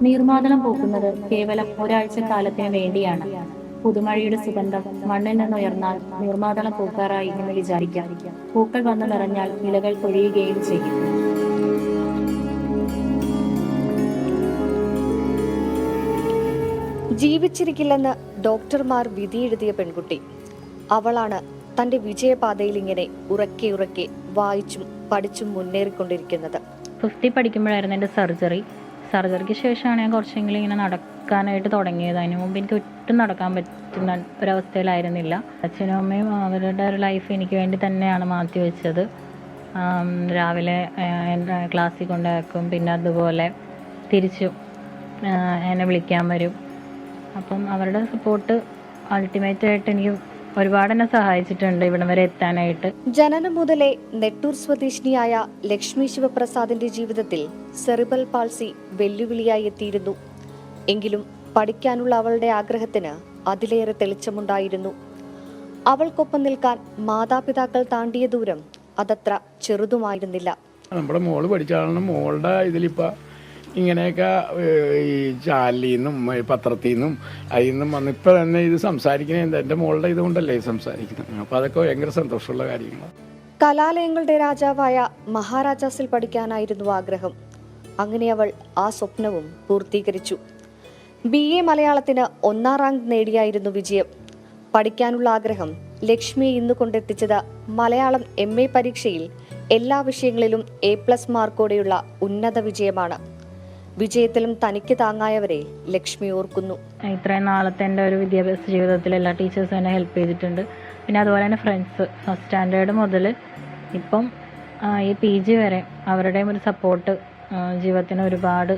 നീർമാതളം പൂക്കുന്നത് കേവലം ഒരാഴ്ച കാലത്തിന് വേണ്ടിയാണ്. പുതുമഴയുടെ സുഗന്ധം മണ്ണിൽ നിന്നുയർന്നാൽ നീർമാതളം പൂക്കാറായി എന്ന് വിചാരിക്കാം. പൂക്കൾ വന്നു നിറഞ്ഞാൽ ഇലകൾ പൊഴിയുകയും ചെയ്യും. ജീവിച്ചിരിക്കില്ലെന്ന് ഡോക്ടർമാർ വിധിയെഴുതിയ പെൺകുട്ടി. അവളാണ് തന്റെ വിജയപാതയിൽ ഇങ്ങനെ ഉറക്കെ ഉറക്കെ വായിച്ചും പഠിച്ചും മുന്നേറിക്കൊണ്ടിരിക്കുന്നത്. 50 പഠിക്കുമ്പോഴായിരുന്നു എൻ്റെ സർജറിക്ക് ശേഷമാണ് ഞാൻ കുറച്ചെങ്കിലും ഇങ്ങനെ നടക്കാനായിട്ട് തുടങ്ങിയത്. അതിന് മുമ്പ് എനിക്ക് ഒട്ടും നടക്കാൻ പറ്റുന്ന ഒരവസ്ഥയിലായിരുന്നില്ല. അച്ഛനും അമ്മയും അവരുടെ ഒരു ലൈഫ് എനിക്ക് വേണ്ടി തന്നെയാണ് മാറ്റി വെച്ചത്. രാവിലെ ക്ലാസ്സിൽ കൊണ്ടാക്കും, പിന്നെ അതുപോലെ തിരിച്ചു എന്നെ വിളിക്കാൻ വരും. അപ്പം അവരുടെ സപ്പോർട്ട് അൾട്ടിമേറ്റ് ആയിട്ട് എനിക്ക് ഒരുപാട് എന്നെ സഹായിച്ചിട്ടുണ്ട് ഇവിടം വരെ എത്താനായിട്ട്. ജനനം മുതലേ നെട്ടൂർ സ്വദേശിനിയായ ലക്ഷ്മി ശിവപ്രസാദിന്റെ ജീവിതത്തിൽ സെറിബ്രൽ പാൾസി വെല്ലുവിളിയായി എത്തിയിരുന്നു. എങ്കിലും പഠിക്കാനുള്ള അവളുടെ ആഗ്രഹത്തിന് അതിലേറെ തെളിച്ചമുണ്ടായിരുന്നു. അവൾക്കൊപ്പം നിൽക്കാൻ മാതാപിതാക്കൾ താണ്ടിയ ദൂരം അതത്ര ചെറുതുമായിരുന്നില്ല. നമ്മുടെ മോള് പഠിച്ചാണ്. മോളുടെ ഇതിലിപ്പോൾ ഇങ്ങനെയൊക്കെ ഈ ചാനലിൽ നിന്നും പത്രത്തിൽ നിന്നും അതിൽ നിന്നും വന്ന് ഇപ്പം തന്നെ ഇത് സംസാരിക്കുന്നത് എൻ്റെ മോളുടെ ഇതുകൊണ്ടല്ലേ സംസാരിക്കുന്നത്. അപ്പോൾ അതൊക്കെ ഭയങ്കര സന്തോഷമുള്ള കാര്യങ്ങളാണ്. കലാലയങ്ങളുടെ രാജാവായ മഹാരാജാസിൽ പഠിക്കാനായിരുന്നു ആഗ്രഹം. അങ്ങനെ അവൾ ആ സ്വപ്നവും പൂർത്തീകരിച്ചു. BA മലയാളത്തിന് 1ാം റാങ്ക് നേടിയായിരുന്നു വിജയം. പഠിക്കാനുള്ള ആഗ്രഹം ലക്ഷ്മിയെ ഇന്ന് കൊണ്ടെത്തിച്ചത് മലയാളം MA പരീക്ഷയിൽ എല്ലാ വിഷയങ്ങളിലും A+ മാർക്കോടെയുള്ള ഉന്നത വിജയമാണ്. വിജയത്തിലും തനിക്ക് താങ്ങായവരെ ലക്ഷ്മി ഓർക്കുന്നു. ഇത്രയും നാളത്തെ എൻ്റെ ഒരു വിദ്യാഭ്യാസ ജീവിതത്തിൽ എല്ലാ ടീച്ചേഴ്സും എന്നെ ഹെൽപ്പ് ചെയ്തിട്ടുണ്ട്. പിന്നെ അതുപോലെ തന്നെ ഫ്രണ്ട്സ്, ഫസ്റ്റ് സ്റ്റാൻഡേർഡ് മുതൽ ഇപ്പം ഈ PG വരെ അവരുടെയും ഒരു സപ്പോർട്ട് ജീവിതത്തിന് ഒരുപാട്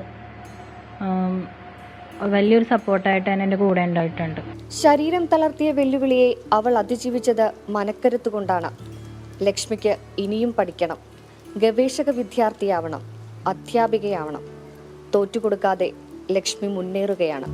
വലിയൊരു സപ്പോർട്ടായിട്ട് തന്നെ എൻ്റെ കൂടെ ഉണ്ടായിട്ടുണ്ട്. ശരീരം തളർത്തിയ വെല്ലുവിളിയെ അവൾ അതിജീവിച്ചത് മനക്കരുത്തുകൊണ്ടാണ്. ലക്ഷ്മിക്ക് ഇനിയും പഠിക്കണം, ഗവേഷക വിദ്യാർത്ഥിയാവണം, അധ്യാപികയാവണം. തോറ്റുകൊടുക്കാതെ ലക്ഷ്മി മുന്നേറുകയാണ്.